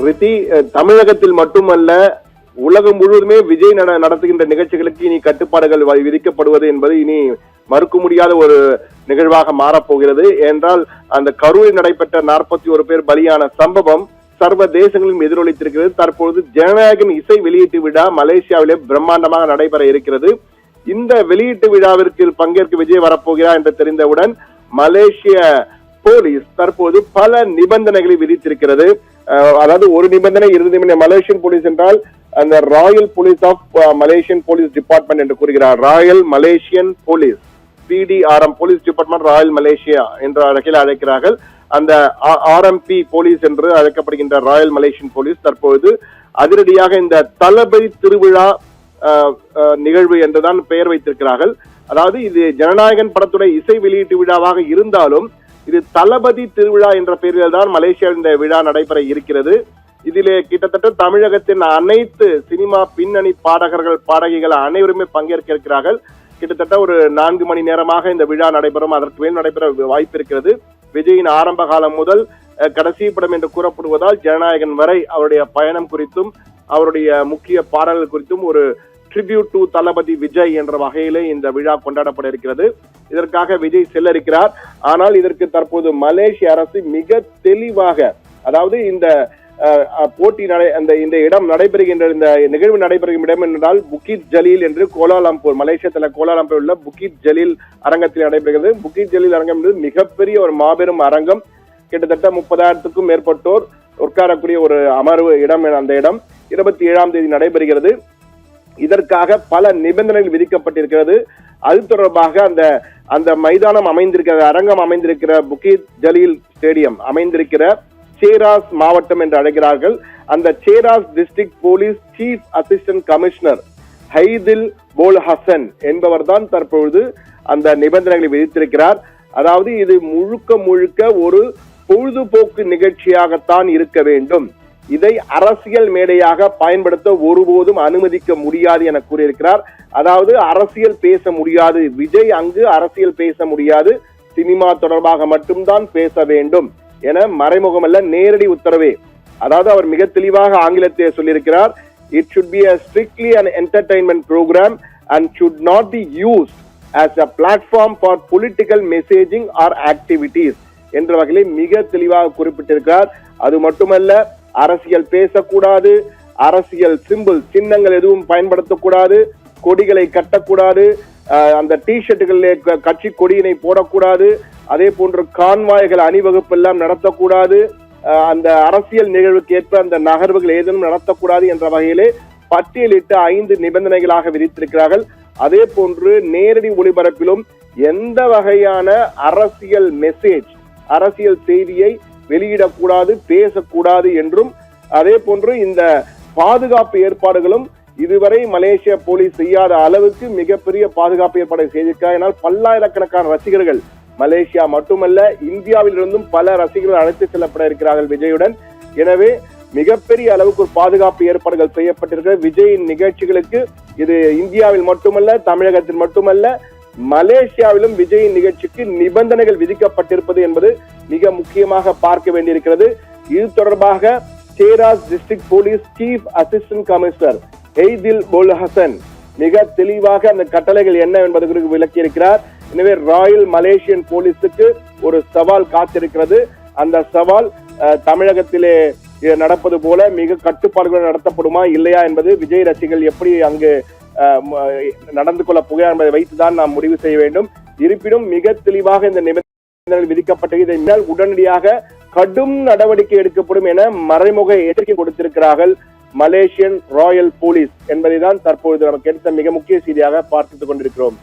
ரித்தி, தமிழகத்தில் மட்டுமல்ல உலகம் முழுவதுமே விஜய் நடத்துகின்ற நிகழ்ச்சிகளுக்கு இனி கட்டுப்பாடுகள் விதிக்கப்படுவது என்பது இனி மறுக்க முடியாத ஒரு நிகழ்வாக மாறப்போகிறது. என்றால் அந்த கரூரில் நடைபெற்ற 41 பேர் பலியான சம்பவம் சர்வ தேசங்களிலும் எதிரொலித்திருக்கிறது. தற்பொழுது ஜனநாயகன் இசை வெளியீட்டு விழா மலேசியாவிலே பிரம்மாண்டமாக நடைபெற இருக்கிறது. இந்த வெளியீட்டு விழாவிற்கு பங்கேற்க விஜய் வரப்போகிறார் என்று தெரிந்தவுடன் மலேசிய போலீஸ் தற்போது பல நிபந்தனைகளை விதித்திருக்கிறது. அதாவது ஒரு நிபந்தனை, இறுதி நிபந்தனை. மலேசியன் போலீஸ் என்றால் அந்த royal police of Malaysian police department என்று கூறுகிறார். Royal Malaysian police, PDRM police department, royal Malaysia என்ற வகையில் அழைக்கிறார்கள். அந்த RMP போலீஸ் என்று அழைக்கப்படுகின்ற ராயல் மலேசியன் போலீஸ் தற்போது அதிரடியாக இந்த தளபதி திருவிழா நிகழ்வு என்றுதான் பெயர் வைத்திருக்கிறார்கள். அதாவது இது ஜனநாயகன் படத்துடைய இசை வெளியீட்டு விழாவாக இருந்தாலும் இது தளபதி திருவிழா என்ற பெயரில் தான் மலேசியாவில் இந்த விழா நடைபெற இருக்கிறது. இதிலே கிட்டத்தட்ட தமிழகத்தின் அனைத்து சினிமா பின்னணி பாடகர்கள் பாடகிகள் அனைவருமே பங்கேற்க இருக்கிறார்கள். கிட்டத்தட்ட ஒரு 4 மணி நேரமாக இந்த விழா நடைபெறும், அதற்கு மேல் நடைபெற வாய்ப்பு இருக்கிறது. விஜயின் ஆரம்ப காலம் முதல் கடைசி படம் என்று கூறப்படுவதால் ஜனநாயகன் வரை அவருடைய பயணம் குறித்தும் அவருடைய முக்கிய பாடல்கள் குறித்தும் ஒரு ட்ரிபியூட் டு தளபதி விஜய் என்ற வகையிலே இந்த விழா கொண்டாடப்பட இருக்கிறது. இதற்காக விஜய் செல்ல இருக்கிறார். ஆனால் இதற்கு தற்போது மலேசிய அரசு மிக தெளிவாக, அதாவது இந்த போட்டி இந்த இடம் நடைபெறுகின்ற இந்த நிகழ்வு நடைபெறும் இடம் என்றால் புக்கிட் ஜலீல் என்று கோலாலம்பூர், மலேசிய கோலாலம்பூர் உள்ள புக்கிட் ஜலீல் அரங்கத்தில் நடைபெறுகிறது. புக்கிட் ஜலீல் அரங்கம் என்பது மிகப்பெரிய ஒரு மாபெரும் அரங்கம். கிட்டத்தட்ட 30,000க்கும் மேற்பட்டோர் உட்காரக்கூடிய ஒரு அமர்வு இடம். அந்த இடம் 27ஆம் தேதி நடைபெறுகிறது. இதற்காக பல நிபந்தனைகள் விதிக்கப்பட்டிருக்கிறது. அது தொடர்பாக அந்த மைதானம் அமைந்திருக்கிற அரங்கம் அமைந்திருக்கிற புக்கிட் ஜலீல் ஸ்டேடியம் அமைந்திருக்கிற சேராஸ் மாவட்டம் என்று அழைக்கிறார்கள். அந்த Cheras district police chief assistant commissioner ஹைதில் போல் ஹசன் என்பவர் தான் தற்பொழுது அந்த நிபந்தனைகளை விதித்திருக்கிறார். அதாவது இது முழுக்க ஒரு பொழுதுபோக்கு நிகழ்ச்சியாகத்தான் இருக்க வேண்டும், இதை அரசியல் மேடையாக பயன்படுத்த ஒருபோதும் அனுமதிக்க முடியாது என கூறியிருக்கிறார். அதாவது அரசியல் பேச முடியாது, விஜய் அங்கு அரசியல் பேச முடியாது, சினிமா தொடர்பாக மட்டும்தான் பேச வேண்டும் என மறைமுகமல்ல நேரடி உத்தரவே. அதாவது அவர் மிக தெளிவாக ஆங்கிலத்தை சொல்லியிருக்கிறார். It should be a strictly an entertainment program and should not be used as a platform for political messaging or activities என்ற வகையில் மிக தெளிவாக குறிப்பிட்டிருக்கிறார். அது மட்டுமல்ல, அரசியல் பேசக்கூடாது, அரசியல் சிம்பிள் சின்னங்கள் எதுவும் பயன்படுத்தக்கூடாது, கொடிகளை கட்டக்கூடாது, அந்த டிஷர்ட்டுகளிலே கட்சி கொடியினை போடக்கூடாது, அதே போன்று கான்வாய்கள் அணிவகுப்பு எல்லாம் நடத்தக்கூடாது, அந்த அரசியல் நிகழ்வுக்கு ஏற்ப அந்த நகர்வுகள் ஏதேனும் நடத்தக்கூடாது என்ற வகையிலே பட்டியலிட்டு 5 நிபந்தனைகளாக விதித்திருக்கிறார்கள். அதே போன்று நேரடி ஒளிபரப்பிலும் எந்த வகையான அரசியல் மெசேஜ், அரசியல் செய்தியை வெளியிடக்கூடாது, பேசக்கூடாது என்றும், அதே போன்று இந்த பாதுகாப்பு ஏற்பாடுகளும் இதுவரை மலேசிய போலீஸ் செய்யாத அளவுக்கு மிகப்பெரிய பாதுகாப்பு ஏற்பாடு செய்திருக்கிறார். ஏனால் பல்லாயிரக்கணக்கான ரசிகர்கள் மலேசியா மட்டுமல்ல இந்தியாவிலிருந்தும் பல ரசிகர்கள் அழைத்து செல்லப்பட இருக்கிறார்கள் விஜயுடன். எனவே மிகப்பெரிய அளவுக்கு ஒரு பாதுகாப்பு ஏற்பாடுகள் செய்யப்பட்டிருக்கிற விஜயின் நிகழ்ச்சிகளுக்கு இது இந்தியாவில் மட்டுமல்ல, தமிழகத்தில் மட்டுமல்ல, மலேசியாவிலும் விஜயின் நிகழ்ச்சிக்கு நிபந்தனைகள் விதிக்கப்பட்டிருப்பது என்பது மிக முக்கியமாக பார்க்க வேண்டியிருக்கிறது. இது தொடர்பாக Cheras district police chief assistant commissioner ஹெய்தில் போல் ஹசன் மிக தெளிவாக அந்த கட்டளைகள் என்ன என்பது குறித்து விளக்கியிருக்கிறார். எனவே ராயல் மலேசியன் போலீஸுக்கு ஒரு சவால் காத்திருக்கிறது. அந்த சவால் தமிழகத்திலே நடப்பது போல மிக கட்டுப்பாடுகள் நடத்தப்படுமா இல்லையா என்பது விஜய் ரசிகர்கள் எப்படி அங்கு நடந்து கொள்ள போகிறார் என்பதை வைத்துதான் நாம் முடிவு செய்ய வேண்டும். இருப்பினும் மிக தெளிவாக இந்த நிபந்தனைகள் விதிக்கப்பட்ட இதை உடனடியாக கடும் நடவடிக்கை எடுக்கப்படும் என மறைமுக எச்சரிக்கை கொடுத்திருக்கிறார்கள் மலேசியன் ராயல் போலீஸ் என்பதை தான் தற்பொழுது நமக்கு எடுத்த மிக முக்கிய செய்தியாக பார்த்துக் கொண்டிருக்கிறோம்.